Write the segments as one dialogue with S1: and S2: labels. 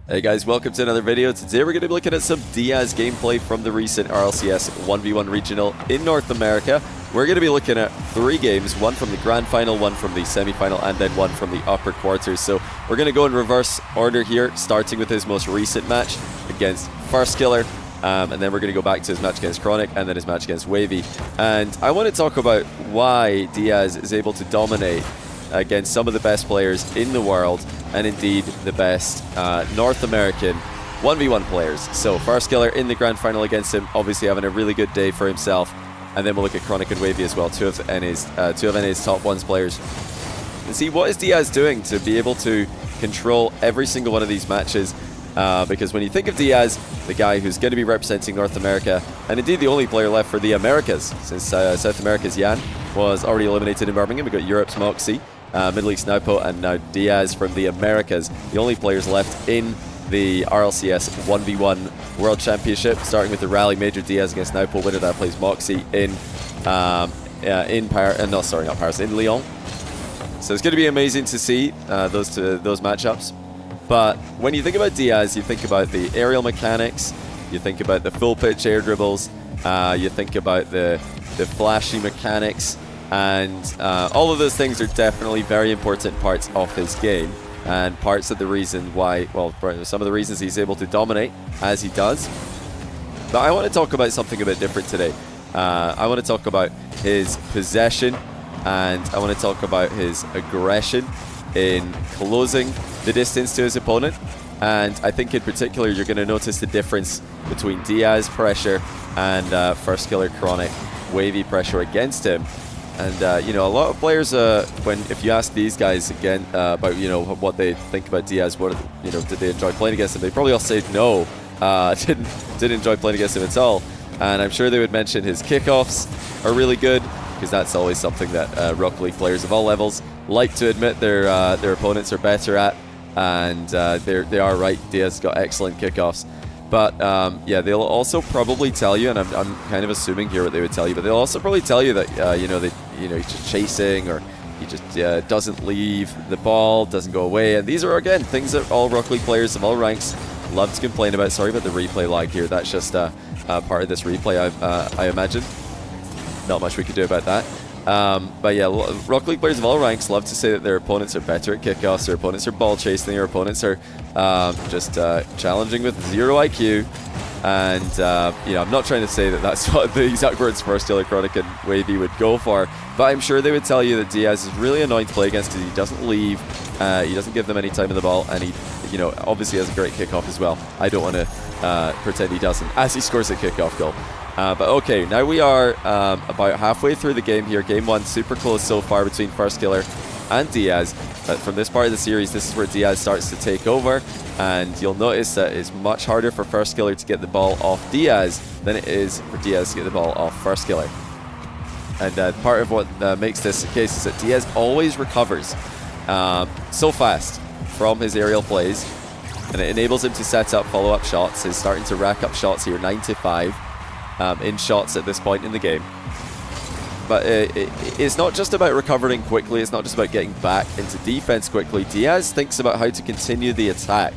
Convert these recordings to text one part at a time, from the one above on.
S1: Hey guys, welcome to another video. Today we're going to be looking at some Diaz gameplay from the recent RLCS 1v1 regional in North America. We're going to be looking at 3 games, one from the grand final, one from the semi-final, and then one from the upper quarters. So we're going to go in reverse order here, starting with his most recent match against FairJame, and then we're going to go back to his match against Chronic, and then his match against Wavy. And I want to talk about why Diaz is able to dominate against some of the best players in the world, and indeed the best North American 1v1 players. So FairJame in the grand final against him, obviously having a really good day for himself. And then we'll look at Chronic and Wavy as well, two of NA's top ones players. And see, what is Diaz doing to be able to control every single one of these matches? Because when you think of Diaz, the guy who's going to be representing North America, and indeed the only player left for the Americas, since South America's Yan was already eliminated in Birmingham. We've got Europe's Moxie, Middle East Naupo, and now Diaz from the Americas. The only players left in the RLCS 1v1 World Championship, starting with the Rally Major. Diaz against Naupo, winner that plays Moxie in Lyon. So it's going to be amazing to see those matchups. But when you think about Diaz, you think about the aerial mechanics, you think about the full pitch air dribbles, you think about the flashy mechanics, and all of those things are definitely very important parts of his game, and parts of the reason why, well, some of the reasons he's able to dominate as he does. But I want to talk about something a bit different today. I want to talk about his possession, and I want to talk about his aggression in closing the distance to his opponent. And I think in particular you're going to notice the difference between Diaz pressure and FairJame Chronic Wavy pressure against him. And you know, a lot of players, if you ask these guys again about what they think about Diaz, did they enjoy playing against him? They probably all say no, didn't enjoy playing against him at all. And I'm sure they would mention his kickoffs are really good, because that's always something that Rocket League players of all levels like to admit their opponents are better at. And they are right. Diaz got excellent kickoffs. But yeah, they'll also probably tell you, and I'm kind of assuming here what they would tell you, but they'll also probably tell you that he's just chasing, or he just doesn't leave the ball, doesn't go away. And these are, again, things that all Rocket League players of all ranks love to complain about. Sorry about the replay lag here. That's just part of this replay, I imagine. Not much we could do about that. But yeah, Rocket League players of all ranks love to say that their opponents are better at kickoffs, their opponents are ball chasing, their opponents are just challenging with 0 IQ. And I'm not trying to say that that's what the exact words FairJame, Chronic, and Wavy would go for, but I'm sure they would tell you that Diaz is really annoying to play against because he doesn't leave, he doesn't give them any time in the ball, and he obviously has a great kickoff as well. I don't want to pretend he doesn't, as he scores a kickoff goal. But okay, now we are about halfway through the game here. Game 1, super close so far between FairJame and Diaz. But from this part of the series, this is where Diaz starts to take over, and you'll notice that it's much harder for FairJame to get the ball off Diaz than it is for Diaz to get the ball off FairJame. And part of what makes this the case is that Diaz always recovers so fast from his aerial plays, and it enables him to set up follow-up shots. He's starting to rack up shots here, 9-5. In shots at this point in the game. But it's not just about recovering quickly, it's not just about getting back into defense quickly. Diaz thinks about how to continue the attack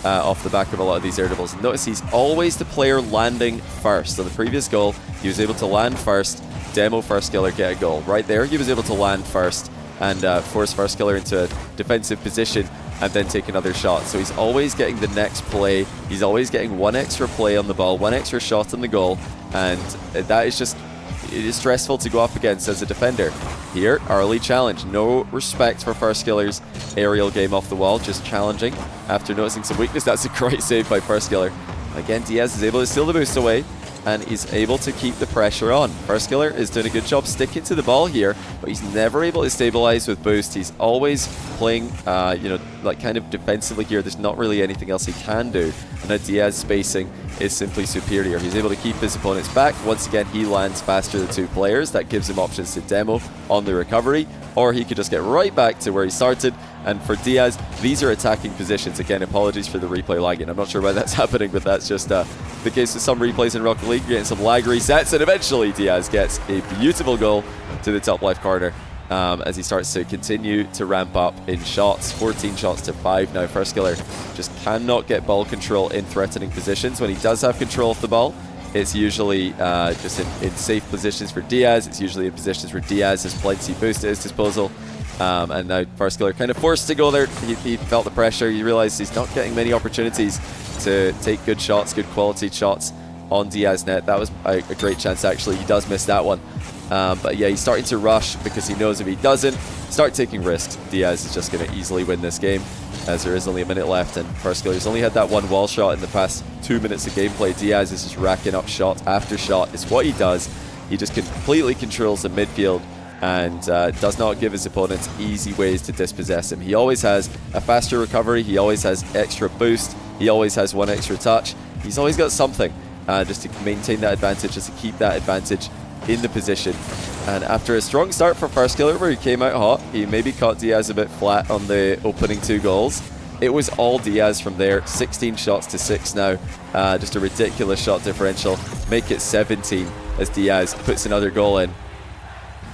S1: off the back of a lot of these air dribbles. And notice he's always the player landing first. On the previous goal, he was able to land first, demo FairJame, get a goal. Right there, he was able to land first and force FairJame into a defensive position and then take another shot. So he's always getting the next play. He's always getting one extra play on the ball, one extra shot on the goal, and that is just, it is stressful to go up against as a defender. Here, early challenge. No respect for FairJame's aerial game off the wall, just challenging after noticing some weakness. That's a great save by FairJame. Again, Diaz is able to steal the boost away, and he's able to keep the pressure on. FairJame is doing a good job sticking to the ball here, but he's never able to stabilize with boost. He's always playing, like kind of defensively here. There's not really anything else he can do. And now Diaz spacing is simply superior. He's able to keep his opponents back. Once again, he lands faster than 2 players. That gives him options to demo on the recovery, or he could just get right back to where he started. And for Diaz, these are attacking positions. Again, apologies for the replay lagging. I'm not sure why that's happening, but that's just the case with some replays in Rocket League. You're getting some lag resets, and eventually Diaz gets a beautiful goal to the top left corner. as he starts to continue to ramp up in shots. 14 shots to 5 now. FairSkiller just cannot get ball control in threatening positions. When he does have control of the ball, it's usually just in safe positions for Diaz. It's usually in positions where Diaz has plenty boost at his disposal. And now FairSkiller kind of forced to go there. He felt the pressure. He realized he's not getting many opportunities to take good shots, good quality shots on Diaz net. That was a great chance, actually. He does miss that one. But yeah, he's starting to rush because he knows if he doesn't start taking risks, Diaz is just going to easily win this game, as there is only a minute left, and FairSkiller's only had that one wall shot in the past 2 minutes of gameplay. Diaz is just racking up shot after shot. It's what he does. He just completely controls the midfield and does not give his opponents easy ways to dispossess him. He always has a faster recovery. He always has extra boost. He always has one extra touch. He's always got something just to maintain that advantage, just to keep that advantage in the position. And after a strong start for FairSkiller, where he came out hot, he maybe caught Diaz a bit flat on the opening 2 goals. It was all Diaz from there. 16 shots to 6 now. Just a ridiculous shot differential. Make it 17 as Diaz puts another goal in.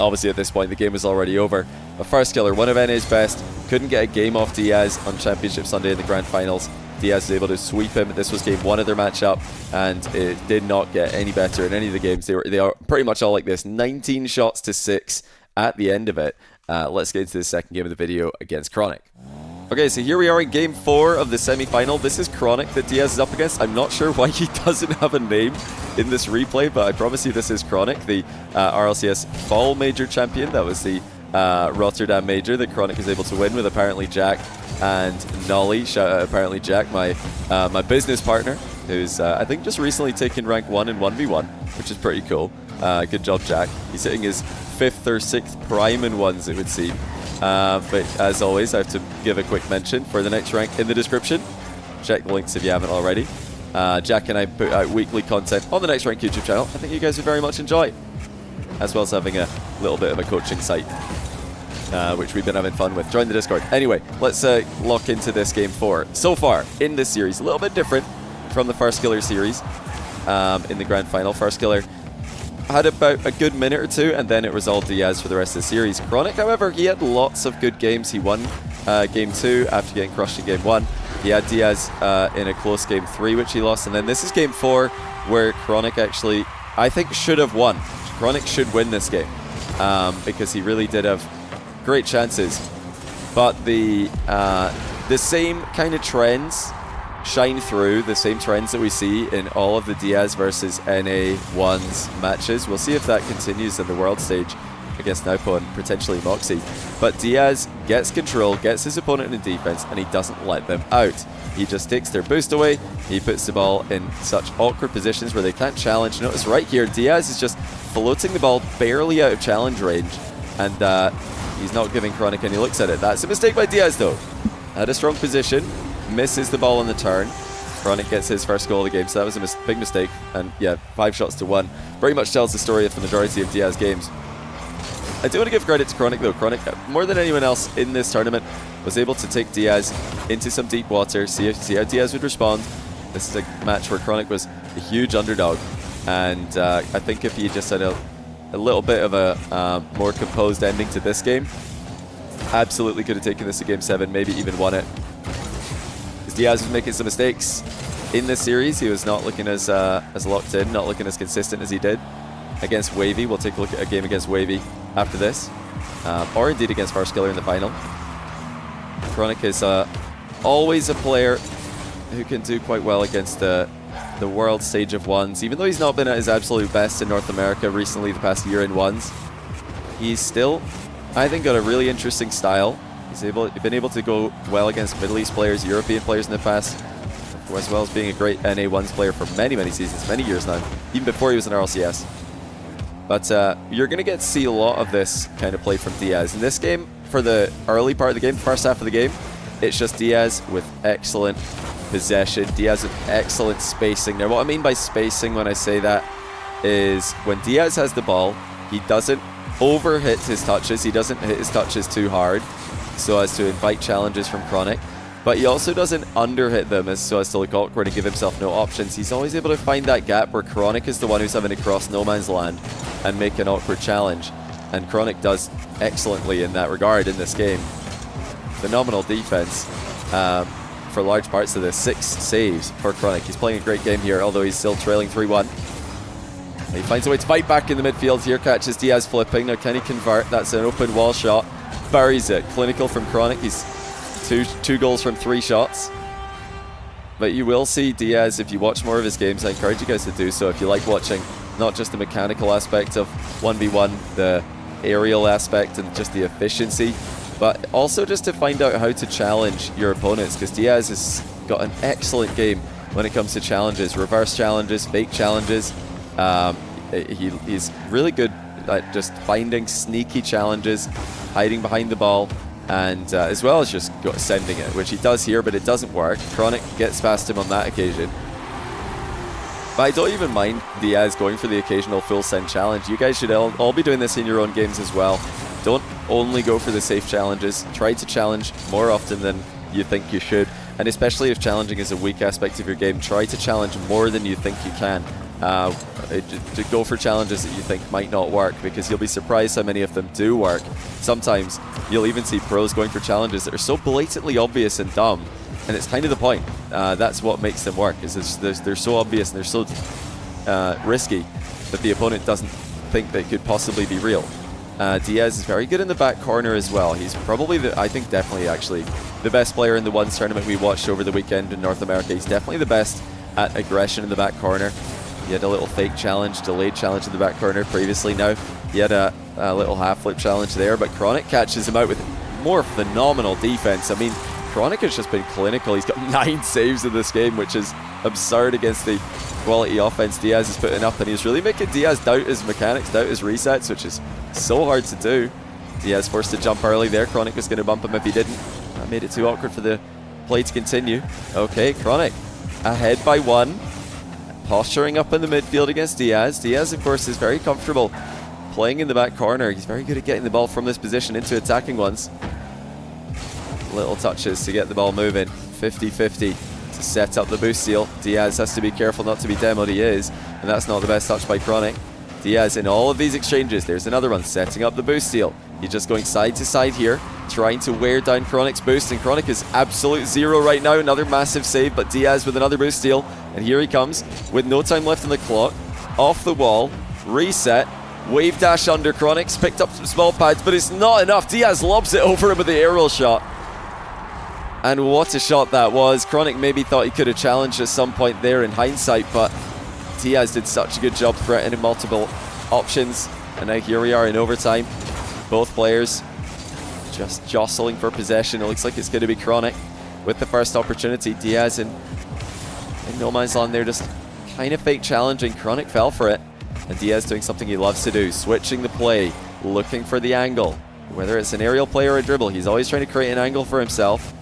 S1: Obviously, at this point, the game was already over. But FairSkiller, one of NA's best, couldn't get a game off Diaz on Championship Sunday in the Grand Finals. Diaz was able to sweep him. This was game 1 of their matchup, and it did not get any better in any of the games. They are pretty much all like this. 19 shots to 6 at the end of it. Let's get into the second game of the video against Chronic. Okay, so here we are in game 4 of the semi-final. This is Chronic that Diaz is up against. I'm not sure why he doesn't have a name in this replay, but I promise you this is Chronic, the RLCS Fall Major champion. That was the Rotterdam Major that Chronic was able to win with apparently Jack and Nolly. Shout out apparently Jack, my business partner, who's I think just recently taken rank 1 in 1v1, which is pretty cool. Good job, Jack. He's hitting his 5th or 6th prime in ones, it would seem. But as always, I have to give a quick mention for the next rank in the description. Check the links if you haven't already. Jack and I put out weekly content on the Next Rank YouTube channel. I think you guys would very much enjoy, as well as having a little bit of a coaching site, which we've been having fun with. Join the Discord. Anyway, let's lock into this game 4. So far in this series, a little bit different from the FairSkiller series in the Grand Final. FairSkiller had about a good minute or 2, and then it was all Diaz for the rest of the series. Chronic, however, he had lots of good games. He won game 2 after getting crushed in game 1. He had Diaz in a close game 3, which he lost, and then this is game 4, where Chronic actually, I think, should have won. Chronic should win this game because he really did have great chances. But the same kind of trends shine through, the same trends that we see in all of the Diaz versus NA1's matches. We'll see if that continues in the world stage against Naupo and potentially Moxie. But Diaz gets control, gets his opponent in defense, and he doesn't let them out. He just takes their boost away. He puts the ball in such awkward positions where they can't challenge. Notice right here, Diaz is just floating the ball barely out of challenge range, and he's not giving Chronic any looks at it. That's a mistake by Diaz, though. Had a strong position, misses the ball on the turn. Chronic gets his first goal of the game, so that was a big mistake. And yeah, 5 shots to 1. Very much tells the story of the majority of Diaz games. I do want to give credit to Chronic, though. Chronic, more than anyone else in this tournament, was able to take Diaz into some deep water, see how Diaz would respond. This is a match where Chronic was a huge underdog, and I think if he just had a little bit of a more composed ending to this game, absolutely could have taken this to game 7, maybe even won it. Because Diaz was making some mistakes in this series. He was not looking as locked in, not looking as consistent as he did against Wavy. We'll take a look at a game against Wavy after this, or indeed against FairSkiller in the final. Chronic is always a player who can do quite well against the world stage of ones. Even though he's not been at his absolute best in North America recently, the past year in ones, he's still, I think, got a really interesting style. He's been able to go well against Middle East players, European players in the past, as well as being a great NA ones player for many, many seasons, many years now, even before he was in RLCS. But you're going to get to see a lot of this kind of play from Diaz. In this game, for the early part of the game, first half of the game, it's just Diaz with excellent possession, Diaz with excellent spacing. Now, what I mean by spacing when I say that is when Diaz has the ball, he doesn't overhit his touches, he doesn't hit his touches too hard so as to invite challenges from Chronic, but he also doesn't underhit them so as to look awkward and give himself no options. He's always able to find that gap where Chronic is the one who's having to cross no man's land and make an awkward challenge. and Chronic does excellently in that regard in this game. Phenomenal defense for large parts of this. 6 saves for Chronic. He's playing a great game here, although he's still trailing 3-1. He finds a way to fight back in the midfield here, catches Diaz flipping. Now can he convert? That's an open wall shot. Buries it. Clinical from Chronic. He's two goals from 3 shots. But you will see Diaz, if you watch more of his games, I encourage you guys to do so if you like watching not just the mechanical aspect of 1v1, the aerial aspect and just the efficiency, but also just to find out how to challenge your opponents, because Diaz has got an excellent game when it comes to challenges, reverse challenges, fake challenges. He's really good at just finding sneaky challenges, hiding behind the ball, and as well as just sending it, which he does here, but it doesn't work. Chronic gets past him on that occasion. But I don't even mind Diaz going for the occasional full send challenge. You guys should all be doing this in your own games as well. Don't only go for the safe challenges. Try to challenge more often than you think you should. And especially if challenging is a weak aspect of your game, try to challenge more than you think you can. To go for challenges that you think might not work, because you'll be surprised how many of them do work. Sometimes you'll even see pros going for challenges that are so blatantly obvious and dumb, and it's kind of the point. That's what makes them work, is they're so obvious and they're so risky that the opponent doesn't think they could possibly be real. Diaz is very good in the back corner as well. He's probably, I think definitely actually, the best player in the Ones tournament we watched over the weekend in North America. He's definitely the best at aggression in the back corner. He had a little fake challenge, delayed challenge in the back corner previously. Now he had a little half flip challenge there, but Chronic catches him out with more phenomenal defense. I mean, Chronic has just been clinical. He's got 9 saves in this game, which is absurd against the quality offense Diaz is putting up, and he's really making Diaz doubt his mechanics, doubt his resets, which is so hard to do. Diaz forced to jump early there. Chronic was going to bump him if he didn't. That made it too awkward for the play to continue. Okay, Chronic ahead by 1. Posturing up in the midfield against Diaz. Diaz, of course, is very comfortable playing in the back corner. He's very good at getting the ball from this position into attacking ones. Little touches to get the ball moving. 50-50 to set up the boost steal. Diaz has to be careful not to be demoed. He is, and that's not the best touch by Chronic. Diaz in all of these exchanges. There's another one setting up the boost steal. He's just going side to side here, trying to wear down Chronic's boost, and Chronic is absolute zero right now. Another massive save, but Diaz with another boost steal, and here he comes with no time left on the clock. Off the wall, reset, wave dash under. Chronic's picked up some small pads, but it's not enough. Diaz lobs it over him with the aerial shot. And what a shot that was. Chronic maybe thought he could have challenged at some point there in hindsight, but Diaz did such a good job threatening multiple options. And now here we are in overtime. Both players just jostling for possession. It looks like it's going to be Chronic with the first opportunity. Diaz in no man's land there, just kind of fake challenging. Chronic fell for it. And Diaz doing something he loves to do, switching the play, looking for the angle. Whether it's an aerial play or a dribble, he's always trying to create an angle for himself.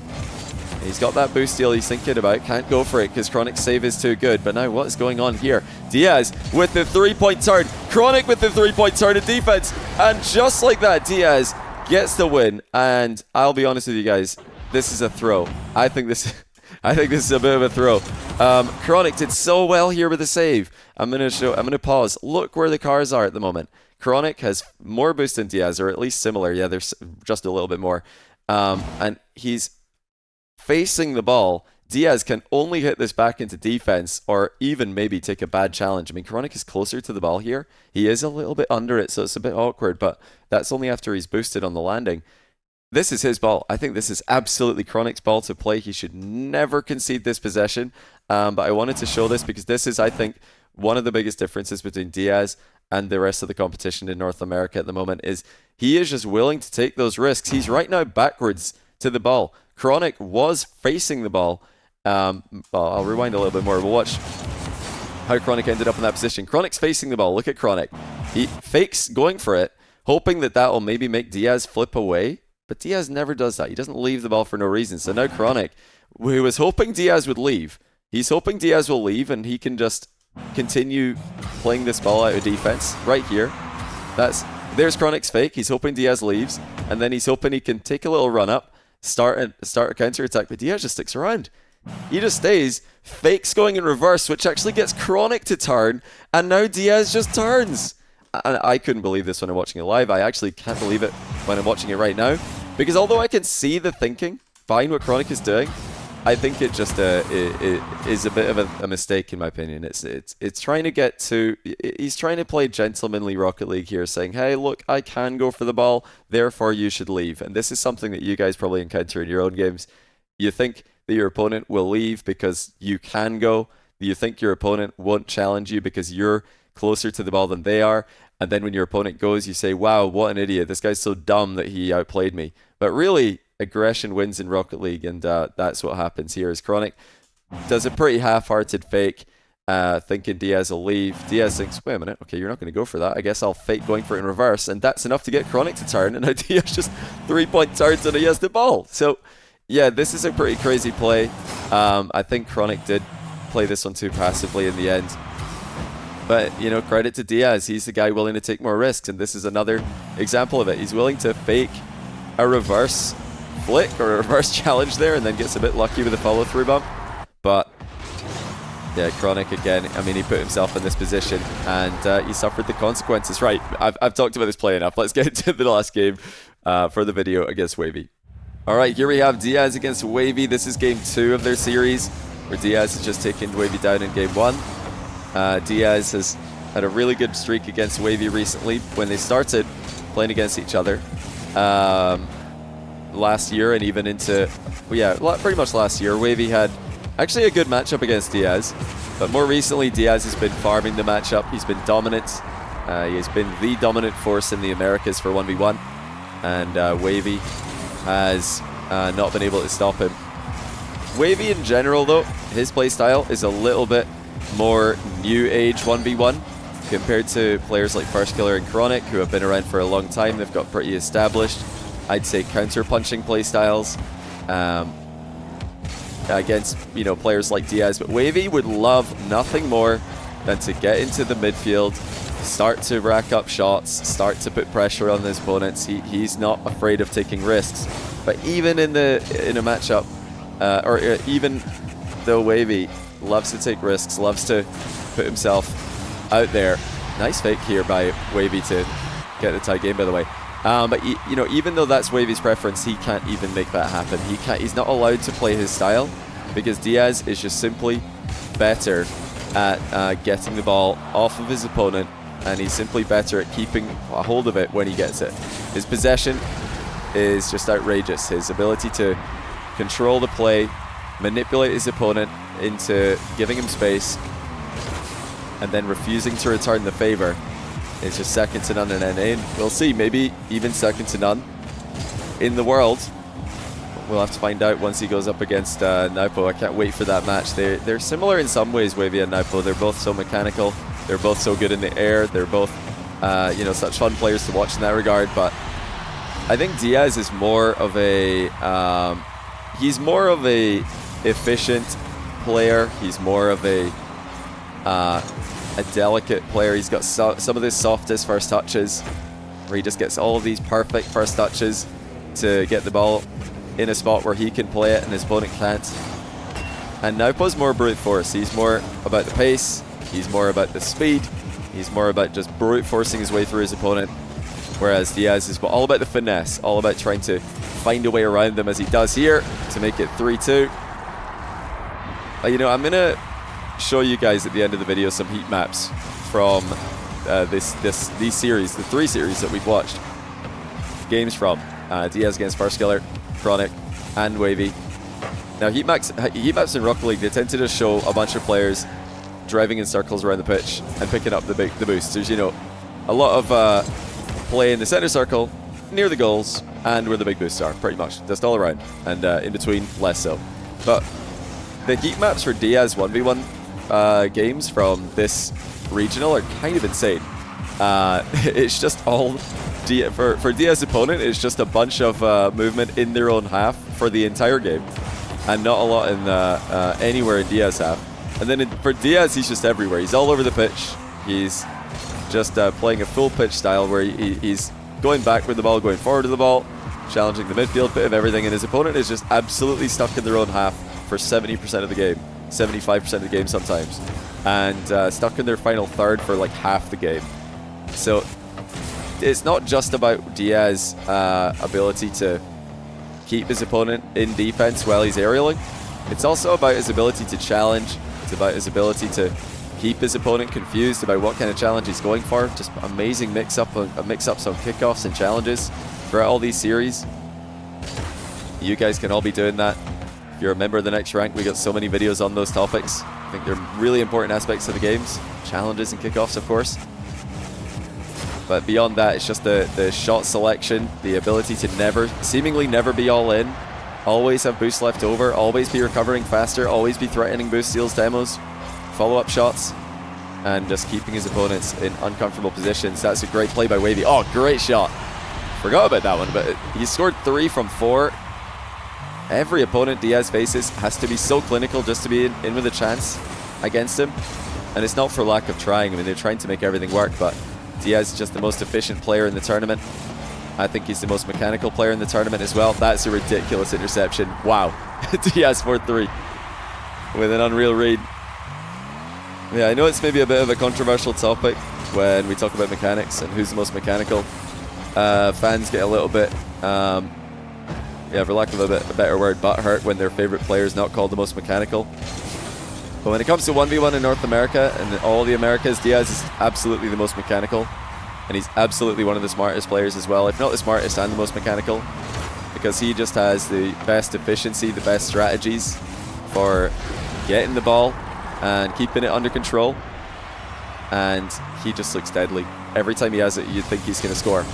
S1: He's got that boost steal he's thinking about. Can't go for it because Chronic's save is too good. But now what is going on here? Diaz with the 3-point turn. Chronic with the 3-point turn in defense. And just like that, Diaz gets the win. And I'll be honest with you guys, this is a throw. I think this is a bit of a throw. Chronic did so well here with the save. I'm gonna pause. Look where the cars are at the moment. Chronic has more boost than Diaz, or at least similar. Yeah, there's just a little bit more. And he's facing the ball. Diaz can only hit this back into defense, or even maybe take a bad challenge. I mean, Chronic is closer to the ball here. He is a little bit under it, so it's a bit awkward, but that's only after he's boosted on the landing. This is his ball. I think this is absolutely Chronic's ball to play. He should never concede this possession, but I wanted to show this because this is, I think, one of the biggest differences between Diaz and the rest of the competition in North America at the moment is he is just willing to take those risks. He's right now backwards to the ball. Chronic was facing the ball. I'll rewind a little bit more. We'll watch how Chronic ended up in that position. Chronic's facing the ball. Look at Chronic. He fakes going for it, hoping that will maybe make Diaz flip away. But Diaz never does that. He doesn't leave the ball for no reason. So now Chronic, who was hoping Diaz would leave, he's hoping Diaz will leave and he can just continue playing this ball out of defense right here. There's Chronic's fake. He's hoping Diaz leaves, and then he's hoping he can take a little run up, start a counter attack, but Diaz just sticks around. He just stays, fakes going in reverse, which actually gets Chronic to turn, and now Diaz just turns. I couldn't believe this when I'm watching it live. I actually can't believe it when I'm watching it right now. Because although I can see the thinking behind what Chronic is doing, I think it just it is a bit of a mistake in my opinion. It's trying to get to... He's trying to play gentlemanly Rocket League here, saying, hey, look, I can go for the ball, therefore you should leave. And this is something that you guys probably encounter in your own games. You think that your opponent will leave because you can go. You think your opponent won't challenge you because you're closer to the ball than they are. And then when your opponent goes, you say, wow, what an idiot. This guy's so dumb that he outplayed me. But really, aggression wins in Rocket League, and that's what happens here. As Chronic does a pretty half-hearted fake, thinking Diaz will leave. Diaz thinks, wait a minute, okay, you're not going to go for that. I guess I'll fake going for it in reverse. And that's enough to get Chronic to turn. And now Diaz just 3-point turns and he has the ball. So, yeah, this is a pretty crazy play. I think Chronic did play this one too passively in the end. But, you know, credit to Diaz. He's the guy willing to take more risks, and this is another example of it. He's willing to fake a reverse flick or a reverse challenge there and then gets a bit lucky with a follow-through bump. But, yeah, Chronic again, I mean, he put himself in this position and he suffered the consequences. Right, I've talked about this play enough. Let's get into the last game for the video against Wavy. All right, here we have Diaz against Wavy. This is game 2 of their series, where Diaz has just taken Wavy down in game 1. Diaz has had a really good streak against Wavy recently when they started playing against each other last year and even into, well, yeah, pretty much last year. Wavy had actually a good matchup against Diaz, but more recently Diaz has been farming the matchup. He's been dominant. He has been the dominant force in the Americas for 1v1, and Wavy has not been able to stop him. Wavy in general, though, his playstyle is a little bit more new age 1v1 compared to players like FirstKiller and Chronic, who have been around for a long time. They've got pretty established, I'd say, counter-punching playstyles against, you know, players like Diaz. But Wavy would love nothing more than to get into the midfield, start to rack up shots, start to put pressure on his opponents. He's not afraid of taking risks. But even in a matchup, even though Wavy loves to take risks, loves to put himself out there. Nice fake here by Wavy to get the tie game, by the way. But you know, even though that's Wavy's preference, he can't even make that happen. He's not allowed to play his style because Diaz is just simply better at getting the ball off of his opponent, and he's simply better at keeping a hold of it when he gets it. His possession is just outrageous. His ability to control the play, manipulate his opponent into giving him space, and then refusing to return the favor is just second to none in NA. We'll see, maybe even second to none in the world. We'll have to find out once he goes up against Naupo. I can't wait for that match. They're similar in some ways, Wavy and Naupo. They're both so mechanical. They're both so good in the air. They're both, you know, such fun players to watch in that regard. But I think Diaz is more of a, he's more of a efficient player. He's more of a delicate player. He's got some of the softest first touches, where he just gets all of these perfect first touches to get the ball in a spot where he can play it and his opponent can't. And Naupo's more brute force. He's more about the pace. He's more about the speed. He's more about just brute forcing his way through his opponent. Whereas Diaz is all about the finesse, all about trying to find a way around them, as he does here to make it 3-2. You know, I'm going to show you guys at the end of the video some heat maps from these series, the 3 series that we've watched. Games from Diaz against FirstKiller, Chronic, and Wavy. Now, heat maps in Rocket League, they tend to just show a bunch of players driving in circles around the pitch and picking up the boosts. There's, you know, a lot of play in the center circle, near the goals, and where the big boosts are, pretty much. Just all around. And in between, less so. But the heat maps for Diaz 1v1 games from this regional are kind of insane. It's just all... For Diaz's opponent, it's just a bunch of movement in their own half for the entire game. And not a lot in anywhere in Diaz half. And then for Diaz, he's just everywhere. He's all over the pitch. He's just playing a full pitch style where he's going back with the ball, going forward with the ball, challenging the midfield, bit of everything. And his opponent is just absolutely stuck in their own half for 70% of the game, 75% of the game sometimes. And stuck in their final third for like half the game. So it's not just about Diaz's ability to keep his opponent in defense while he's aerialing. It's also about his ability to challenge. It's about his ability to keep his opponent confused about what kind of challenge he's going for. Just amazing mix-ups on kickoffs and challenges throughout all these series. You guys can all be doing that. If you're a member of the Next Rank, we got so many videos on those topics. I think they're really important aspects of the games. Challenges and kickoffs, of course. But beyond that, it's just the shot selection, the ability to seemingly never be all in, always have boost left over, always be recovering faster, always be threatening boost steals, demos, follow-up shots, and just keeping his opponents in uncomfortable positions. That's a great play by Wavy. Oh, great shot. Forgot about that one, but he scored 3 from 4. Every opponent Diaz faces has to be so clinical just to be in with a chance against him. And it's not for lack of trying. I mean, they're trying to make everything work, but Diaz is just the most efficient player in the tournament. I think he's the most mechanical player in the tournament as well. That's a ridiculous interception. Wow. Diaz 4-3 with an unreal read. Yeah, I know it's maybe a bit of a controversial topic when we talk about mechanics and who's the most mechanical. Fans get a little bit, yeah, for lack of a better word, butthurt when their favorite player is not called the most mechanical. But when it comes to 1v1 in North America and all the Americas, Diaz is absolutely the most mechanical. And he's absolutely one of the smartest players as well, if not the smartest and the most mechanical. Because he just has the best efficiency, the best strategies for getting the ball and keeping it under control. And he just looks deadly. Every time he has it, you'd think he's going to score.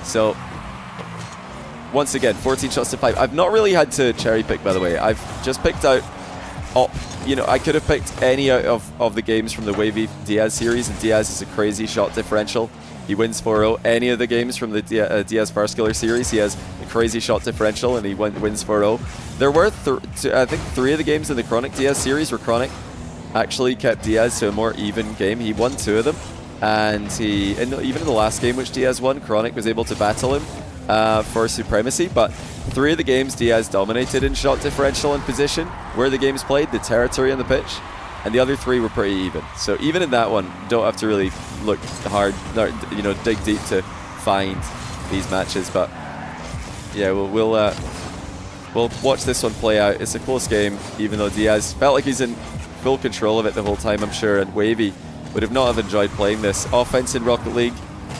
S1: So, once again, 14 shots to 5. I've not really had to cherry pick, by the way. I've just picked out, you know, I could have picked any out of the games from the Wavy Diaz series, and Diaz is a crazy shot differential. He wins 4-0. Any of the games from the Diaz Farskiller series, he has a crazy shot differential, and he wins 4-0. There were, I think, 3 of the games in the Chronic Diaz series where Chronic actually kept Diaz to a more even game. He won 2 of them, and even in the last game which Diaz won, Chronic was able to battle him for supremacy, but 3 of the games Diaz dominated in shot differential and position. Where the games played, the territory and the pitch, and the other 3 were pretty even. So even in that one, don't have to really look hard, you know, dig deep to find these matches. But yeah, we'll watch this one play out. It's a close game, even though Diaz felt like he's in full control of it the whole time, I'm sure, and Wavy would have not have enjoyed playing this. Offense in Rocket League,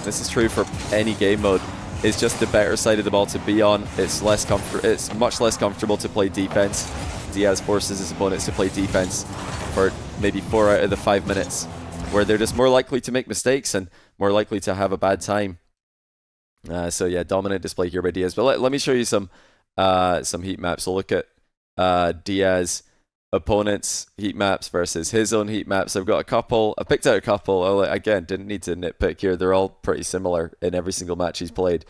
S1: this is true for any game mode, is just the better side of the ball to be on. It's much less comfortable to play defense. Diaz forces his opponents to play defense for maybe 4 out of the 5 minutes, where they're just more likely to make mistakes and more likely to have a bad time. So yeah, dominant display here by Diaz. But let me show you some heat maps. We'll look at Diaz opponents' heat maps versus his own heat maps. I've got a couple. I picked out a couple. Again, didn't need to nitpick here. They're all pretty similar in every single match he's played.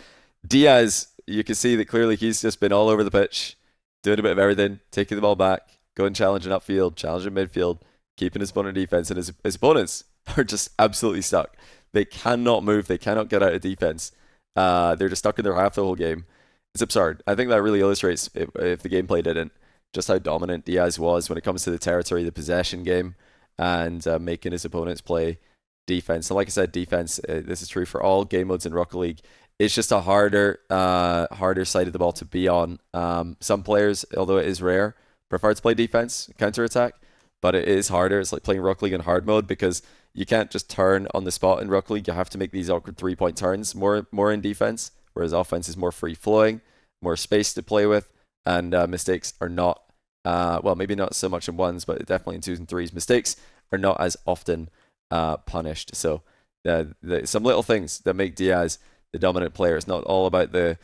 S1: Diaz, you can see that clearly he's just been all over the pitch, doing a bit of everything, taking the ball back, going challenging upfield, challenging midfield, keeping his opponent defense, and his opponents are just absolutely stuck. They cannot move. They cannot get out of defense. They're just stuck in their half the whole game. It's absurd. I think that really illustrates, if the gameplay didn't, just how dominant Diaz was when it comes to the territory, the possession game, and making his opponents play defense. And like I said, defense, this is true for all game modes in Rocket League. It's just a harder side of the ball to be on. Some players, although it is rare, prefer to play defense, counter-attack, but it is harder. It's like playing Rocket League in hard mode, because you can't just turn on the spot in Rocket League. You have to make these awkward 3-point turns more in defense, whereas offense is more free-flowing, more space to play with, and mistakes are not, well, maybe not so much in ones, but definitely in 2s and 3s. Mistakes are not as often punished. So some little things that make Diaz the dominant player. It's not all about the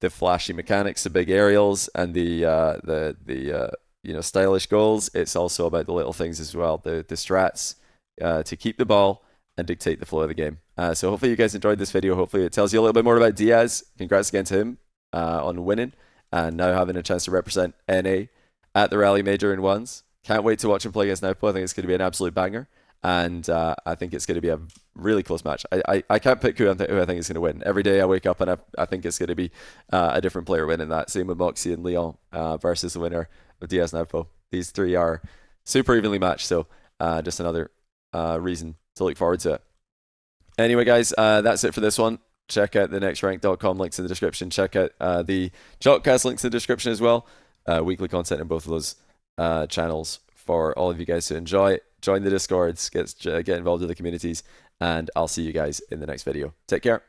S1: flashy mechanics, the big aerials, and the stylish goals. It's also about the little things as well, the strats to keep the ball and dictate the flow of the game. So hopefully you guys enjoyed this video. Hopefully it tells you a little bit more about Diaz. Congrats again to him on winning and now having a chance to represent NA at the Rally Major in ones. Can't wait to watch him play against Naipo. I think it's going to be an absolute banger. And I think it's going to be a really close match. I can't pick who I think is going to win. Every day I wake up and I think it's going to be a different player winning that. Same with Moxie and Leon versus the winner of Diaz Naipo. These 3 are super evenly matched. So just another reason to look forward to it. Anyway, guys, that's it for this one. Check out the nextrank.com, links in the description. Check out the Jotcast, links in the description as well. Weekly content in both of those channels for all of you guys to enjoy. Join the Discords, get involved with the communities, and I'll see you guys in the next video. Take care.